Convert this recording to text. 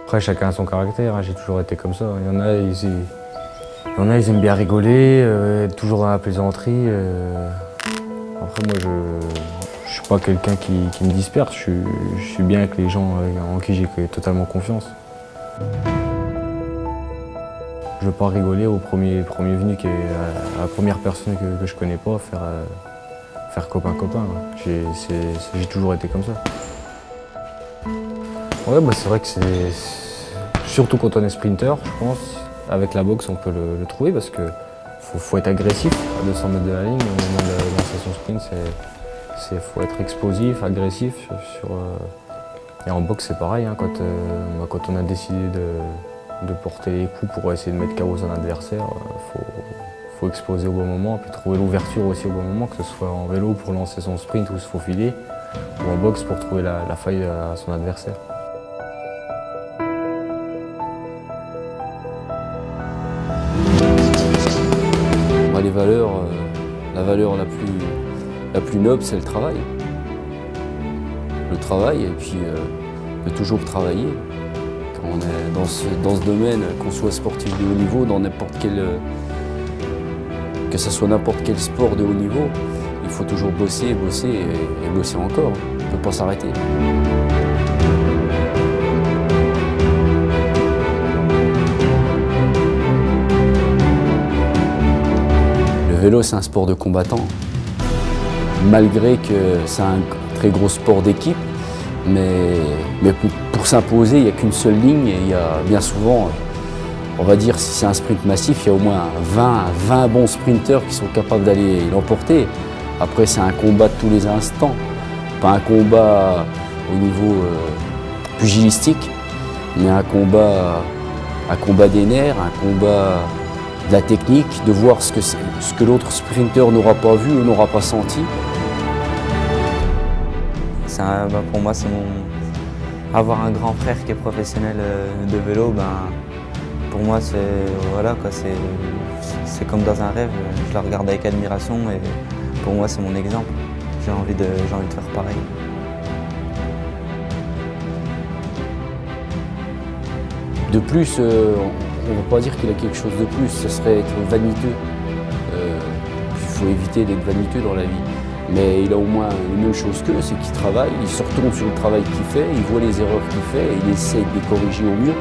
Après, chacun a son caractère, hein, j'ai toujours été comme ça. Il y en a, ils aiment bien rigoler, être toujours dans la plaisanterie. Après, moi, je suis pas quelqu'un qui me disperse, je suis bien avec les gens en qui j'ai totalement confiance. Je veux pas rigoler au premier venu, à la première personne que je connais pas, faire copain-copain. J'ai toujours été comme ça. Ouais, bah c'est vrai que surtout quand on est sprinter, je pense, avec la boxe on peut le trouver parce que faut être agressif à 200 mètres de la ligne. Au moment de la session sprint, faut être explosif, agressif. Et en boxe c'est pareil, hein, quand on a décidé de porter les coups pour essayer de mettre KO son adversaire, faut exploser au bon moment, puis trouver l'ouverture aussi au bon moment, que ce soit en vélo pour lancer son sprint ou se faufiler, ou en boxe pour trouver la faille à son adversaire. Les valeurs, la valeur la plus noble, c'est le travail. Le travail, et puis de toujours travailler. Quand on est dans ce domaine, qu'on soit sportif de haut niveau, dans que ce soit n'importe quel sport de haut niveau, il faut toujours bosser, bosser et bosser encore. On ne peut pas s'arrêter. Le vélo, c'est un sport de combattant, malgré que c'est un très gros sport d'équipe, mais pour s'imposer, il n'y a qu'une seule ligne et il y a bien souvent, on va dire, si c'est un sprint massif, il y a au moins 20 bons sprinteurs qui sont capables d'aller l'emporter. Après, c'est un combat de tous les instants, pas un combat au niveau pugilistique, mais un combat des nerfs, un combat de la technique, de voir ce que l'autre sprinter n'aura pas vu ou n'aura pas senti. Pour moi, c'est avoir un grand frère qui est professionnel de vélo. Pour moi, c'est comme dans un rêve. Je la regarde avec admiration et pour moi, c'est mon exemple. J'ai envie de faire pareil. De plus, on ne va pas dire qu'il a quelque chose de plus, ce serait être vaniteux. Il faut éviter d'être vaniteux dans la vie. Mais il a au moins une même chose qu'eux, c'est qu'il travaille, il se retourne sur le travail qu'il fait, il voit les erreurs qu'il fait et il essaie de les corriger au mieux.